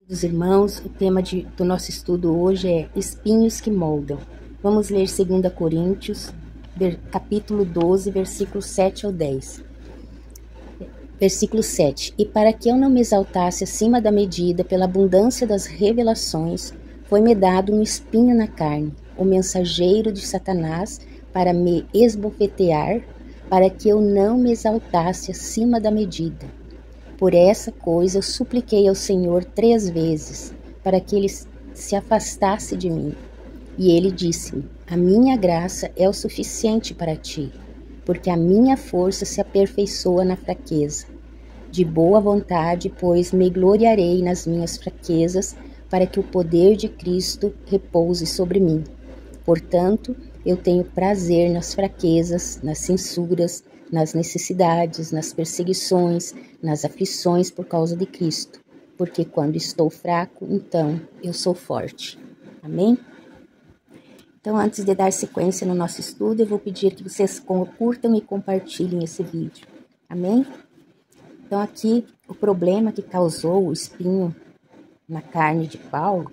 Dos irmãos, o tema do nosso estudo hoje é espinhos que moldam. Vamos ler 2 Coríntios, capítulo 12, versículos 7 ao 10. Versículo 7. E para que eu não me exaltasse acima da medida pela abundância das revelações, foi-me dado um espinho na carne, o mensageiro de Satanás, para me esbofetear, para que eu não me exaltasse acima da medida. Por essa coisa eu supliquei ao Senhor 3 vezes, para que ele se afastasse de mim. E ele disse-me: a minha graça é o suficiente para ti, porque a minha força se aperfeiçoa na fraqueza. De boa vontade, pois, me gloriarei nas minhas fraquezas, para que o poder de Cristo repouse sobre mim. Portanto, eu tenho prazer nas fraquezas, nas censuras, nas necessidades, nas perseguições, nas aflições por causa de Cristo. Porque quando estou fraco, então eu sou forte. Amém? Então, antes de dar sequência no nosso estudo, eu vou pedir que vocês curtam e compartilhem esse vídeo. Amém? Então, aqui, o problema que causou o espinho na carne de Paulo,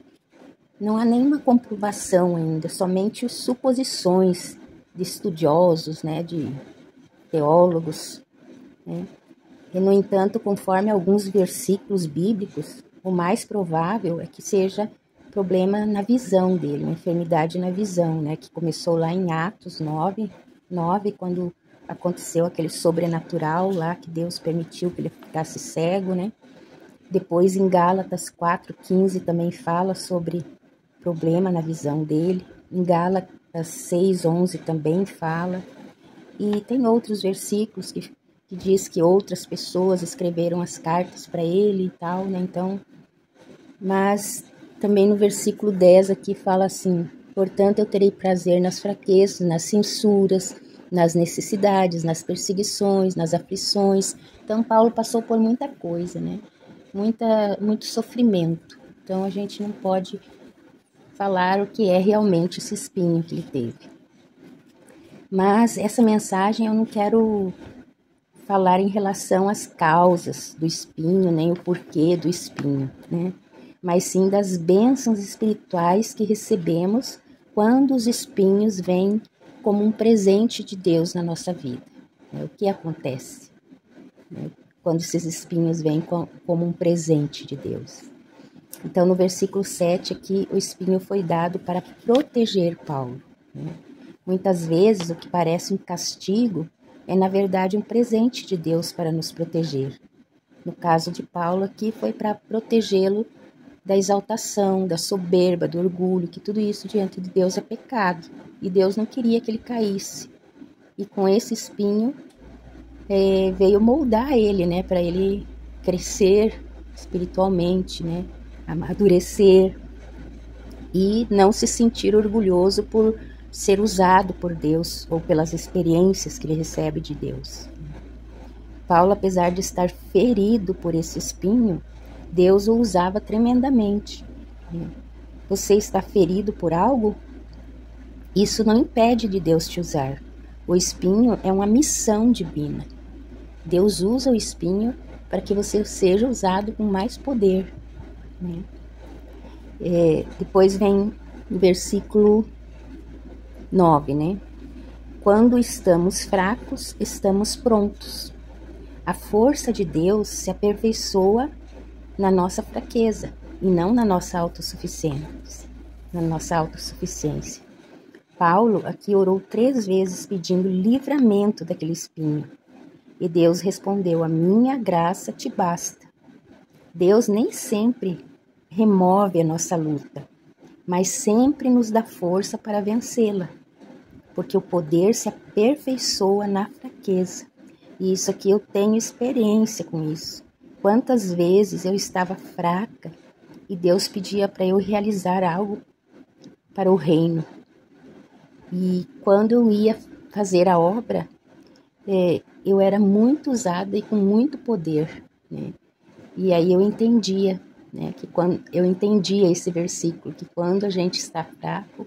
não há nenhuma comprovação ainda, somente suposições de estudiosos, de teólogos. E, no entanto, conforme alguns versículos bíblicos, o mais provável é que seja problema na visão dele, uma enfermidade na visão, que começou lá em Atos 9, quando aconteceu aquele sobrenatural lá, que Deus permitiu que ele ficasse cego, Depois em Gálatas 4:15 também fala sobre problema na visão dele. Em Gálatas 6:11 também fala. E tem outros versículos que diz que outras pessoas escreveram as cartas para ele e tal, Então, mas também no versículo 10 aqui fala assim: portanto, eu terei prazer nas fraquezas, nas censuras, nas necessidades, nas perseguições, nas aflições. Então, Paulo passou por muita coisa, muito sofrimento. Então, a gente não pode falar o que é realmente esse espinho que ele teve. Mas essa mensagem eu não quero falar em relação às causas do espinho, nem o porquê do espinho, Mas sim das bênçãos espirituais que recebemos quando os espinhos vêm como um presente de Deus na nossa vida. O que acontece quando esses espinhos vêm como um presente de Deus? Então, no versículo 7 aqui, o espinho foi dado para proteger Paulo. Muitas vezes, o que parece um castigo é, na verdade, um presente de Deus para nos proteger. No caso de Paulo aqui, foi para protegê-lo da exaltação, da soberba, do orgulho, que tudo isso diante de Deus é pecado. E Deus não queria que ele caísse. E com esse espinho, veio moldar ele, para ele crescer espiritualmente, amadurecer e não se sentir orgulhoso por ser usado por Deus ou pelas experiências que ele recebe de Deus. Paulo, apesar de estar ferido por esse espinho, Deus o usava tremendamente. Você está ferido por algo? Isso não impede de Deus te usar. O espinho é uma missão divina. Deus usa o espinho para que você seja usado com mais poder. Depois vem o versículo 9, Quando estamos fracos, estamos prontos. A força de Deus se aperfeiçoa na nossa fraqueza e não na nossa autossuficiência. Paulo aqui orou 3 vezes pedindo livramento daquele espinho. E Deus respondeu: a minha graça te basta. Deus nem sempre remove a nossa luta, mas sempre nos dá força para vencê-la, porque o poder se aperfeiçoa na fraqueza. E isso aqui eu tenho experiência com isso. Quantas vezes eu estava fraca e Deus pedia para eu realizar algo para o reino. E quando eu ia fazer a obra, eu era muito usada e com muito poder, E aí eu entendia, que quando eu entendia esse versículo, que quando a gente está fraco,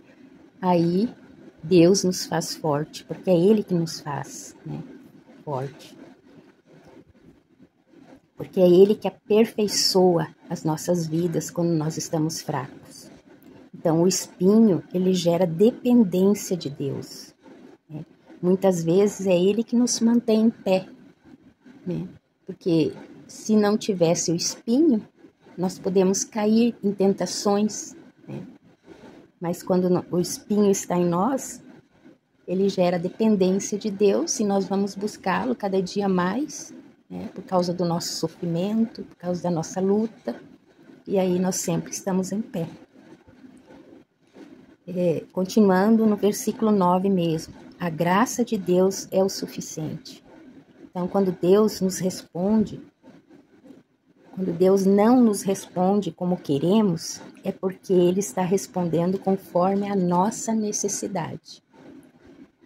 aí Deus nos faz forte, porque é Ele que nos faz, forte. porque é Ele que aperfeiçoa as nossas vidas quando nós estamos fracos. Então, o espinho, ele gera dependência de Deus, né? Muitas vezes é Ele que nos mantém em pé, né? Porque se não tivesse o espinho, nós podemos cair em tentações, né? Mas quando o espinho está em nós, ele gera dependência de Deus e nós vamos buscá-lo cada dia mais, né? Por causa do nosso sofrimento, por causa da nossa luta, e aí nós sempre estamos em pé. Continuando no versículo 9 mesmo, a graça de Deus é o suficiente. Então, quando Deus nos responde, quando Deus não nos responde como queremos, é porque Ele está respondendo conforme a nossa necessidade.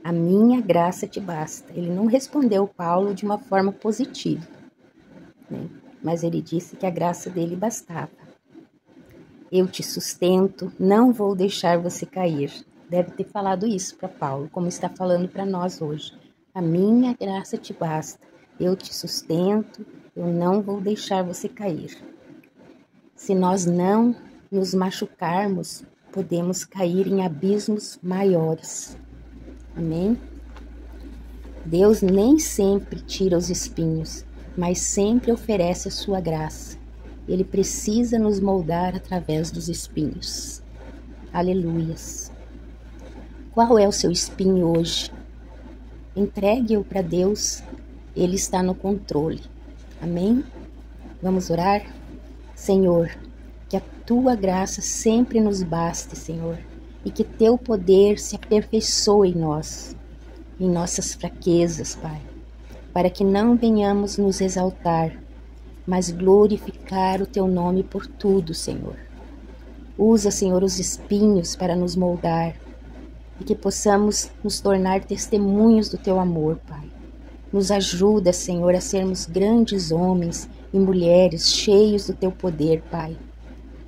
A minha graça te basta. Ele não respondeu Paulo de uma forma positiva, né? Mas ele disse que a graça dele bastava. Eu te sustento, não vou deixar você cair. Deve ter falado isso para Paulo, como está falando para nós hoje. A minha graça te basta. Eu te sustento, eu não vou deixar você cair. Se nós não nos machucarmos, podemos cair em abismos maiores. Amém? Deus nem sempre tira os espinhos, mas sempre oferece a sua graça. Ele precisa nos moldar através dos espinhos. Aleluias. Qual é o seu espinho hoje? Entregue-o para Deus. Ele está no controle. Amém? Vamos orar? Senhor, que a tua graça sempre nos baste, Senhor, e que teu poder se aperfeiçoe em nós, em nossas fraquezas, Pai, para que não venhamos nos exaltar, mas glorificar o teu nome por tudo, Senhor. Usa, Senhor, os espinhos para nos moldar e que possamos nos tornar testemunhos do teu amor, Pai. Nos ajuda, Senhor, a sermos grandes homens e mulheres cheios do teu poder, Pai.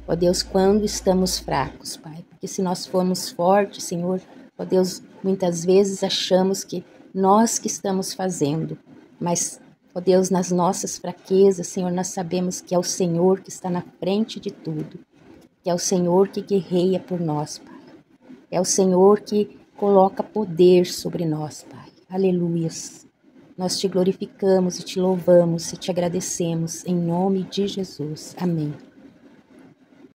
Ó Deus, quando estamos fracos, Pai, porque se nós formos fortes, Senhor, ó Deus, muitas vezes achamos que nós que estamos fazendo, mas, ó Deus, nas nossas fraquezas, Senhor, nós sabemos que é o Senhor que está na frente de tudo, que é o Senhor que guerreia por nós, Pai. É o Senhor que coloca poder sobre nós, Pai. Aleluias. Nós te glorificamos e te louvamos e te agradecemos em nome de Jesus. Amém.